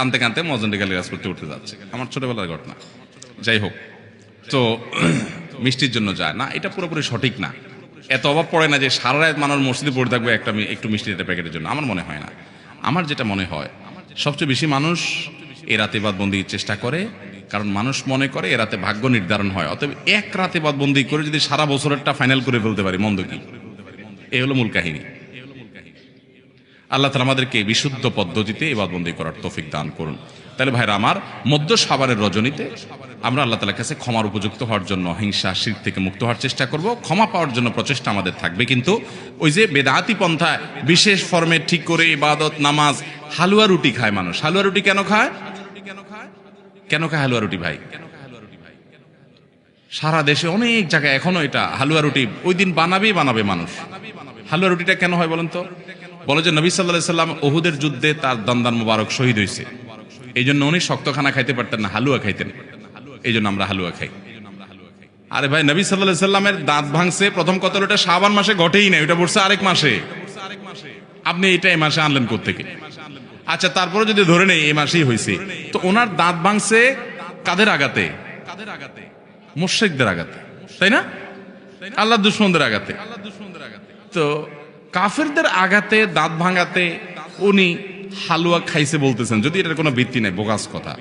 কানতে কানতে মজনটি গালিগালাজ করতে উঠতে যাচ্ছে, আমার ছোটবেলার ঘটনা। যাই হোক, তো মিষ্টির জন্য যায় না, এটা পুরোপুরি সঠিক না। এত অভাব পড়ে না যে সারা রাত মানুষ মসজিদে পড়ে থাকবে একটু মিষ্টির একটা প্যাকেটের জন্য, আমার মনে হয় না। আমার যেটা মনে হয়, সবচেয়ে বেশি মানুষ এ রাতে বাদবন্দির চেষ্টা করে, কারণ মানুষ মনে করে এ রাতে ভাগ্য নির্ধারণ হয়। অতএব এক রাতে বাদবন্দি করে যদি সারা বছরেরটা ফাইনাল করে ফেলতে পারি, মন্দ কি? এই হলো মূল কাহিনী। আল্লাহ তাআলা আমাদেরকে বিশুদ্ধ পদ্ধতিতে ইবাদতবন্দি করার তৌফিক দান করুন। তাহলে ভাইরা আমার, মধ্য শাবানের রজনীতে আমরা আল্লাহ তাআলার কাছে ক্ষমার উপযুক্ত হওয়ার জন্য, হিংসা শিরক থেকে মুক্ত হওয়ার চেষ্টা করব। ক্ষমা পাওয়ার জন্য প্রচেষ্টা আমাদের থাকবে, কিন্তু ওই যে বেদাতি পন্থায় বিশেষ ফর্মে ঠিক করে ইবাদত, নামাজ, হালুয়া রুটি খায় মানুষ। হালুয়া রুটি কেন খায়? কেন খায় হালুয়া রুটি ভাই? সারা দেশে অনেক জায়গায় এখনো এটা হালুয়া রুটি ওই দিন বানাবে মানুষ। হালুয়া রুটিটা কেন হয় বলেন তো? বলে যে নবী সাল্লাল্লাহু আলাইহি সাল্লাম উহুদের যুদ্ধে তার দন্দান মুবারক শহীদ হয়েছে, এই জন্য উনি শক্ত খানা খাইতে পারতেন না, হালুয়া খাইতেন, এই জন্য আমরা হালুয়া খাই। আরে ভাই, নবী সাল্লাল্লাহু আলাইহি সাল্লামের দাঁত ভাঙছে প্রথম কথা হলো, এটা শাবান মাসে ঘটেই না, এটা পড়ছে আরেক মাসে। আপনি এটা এই মাসে আনলেন কোত্থেকে? আচ্ছা, তারপরে যদি ধরে নেই এই মাসেই হয়েছে, তো ওনার দাঁত ভাঙছে কাদের আঘাতে? মুশরিকদের আঘাতে, তাই না? আল্লাহর দুশমনদের আঘাতে। তো কাফেরদের আঘাতে, দাঁত ভাঙাতে উনি হালুয়া খাইছে বলতেছেন, যদি এটার কোনো ভিত্তি নাই, বোগাস কথা।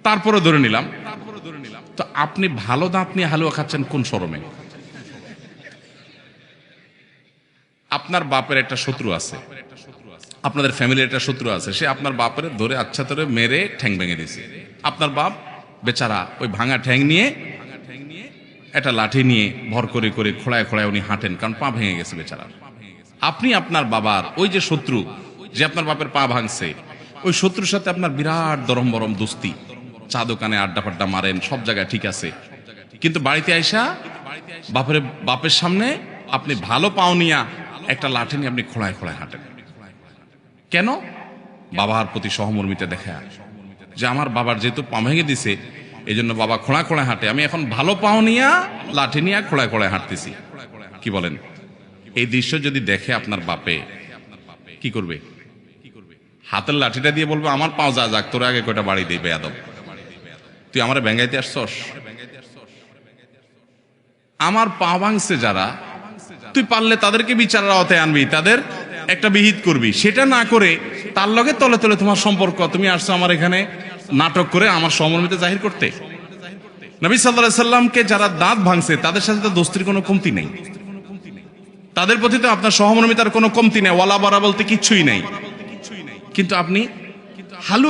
তারপরে ধরে নিলাম, তো আপনি ভালো দাঁত নিয়ে হালুয়া খাচ্ছেন কোন শরমে? আপনার বাপের একটা শত্রু আছে, আপনাদের ফ্যামিলির একটা শত্রু আছে, সে আপনার বাপের ধরে আচ্ছা ধরে মেরে ঠ্যাং ভেঙে দিয়েছে। আপনার বাপ বেচারা ওই ভাঙা ঠ্যাং নিয়ে একটা লাঠি নিয়ে ভর করে করে খোঁড়ায় খোঁড়ায় উনি হাঁটেন, কারণ পা ভেঙে গেছে বেচারা। আপনি আপনার বাবার ওই যে শত্রু, যে আপনার বাপের পা ভাঙছে, ওই শত্রুর সাথে আপনার বিরাট দরম বরম দোস্তি, চা দোকানে আড্ডা ফাড্ডা মারেন, সব জায়গায় ঠিক আছে, কিন্তু বাড়িতে আইসা বাপের সামনে আপনি ভালো পাও নিয়া একটা লাঠি নিয়ে আপনি খোঁড়ায় খোঁড়ায় হাঁটেন। কেন? বাবার প্রতি সহমর্মিতা দেখা, যে আমার বাবার যেহেতু পা ভেঙে দিছে, এই জন্য বাবা খোঁড়া খোঁড়ায় হাঁটে, আমি এখন ভালো পাও নিয়া লাঠি নিয়ে খোঁড়ায় খোঁড়ায় হাঁটতেছি। কি বলেন? এই দৃশ্য যদি দেখে আপনার বাপে কি করবে? হাতের লাঠিটা দিয়ে বলবে, আমার পাও যা যাক, তোর আগে কয়টা বাড়ি দিই বেয়াদব, তুই আমার ব্যাঙ্গাইতে আসছস? আমার পা ভাঙছে যারা, তুই পারলে তাদেরকে বিচারের আওতায় আনবি, তাদের একটা বিহিত করবি। সেটা না করে তার লগে তলে তলে তোমার সম্পর্ক, তুমি আসছো আমার এখানে নাটক করে আমার সহমর্মিতা জাহির করতে। নবী সাল্লাল্লাহু আলাইহি সাল্লামকে যারা দাঁত ভাঙছে তাদের সাথে তো দোস্তির কোনো কমতি নেই, তাদের প্রতি তো আপনার সহমর্মিতার কোনো কমতি নেই, ওয়ালা বারা বলতে কিচ্ছুই নেই। কিন্তু আপনি হালুয়া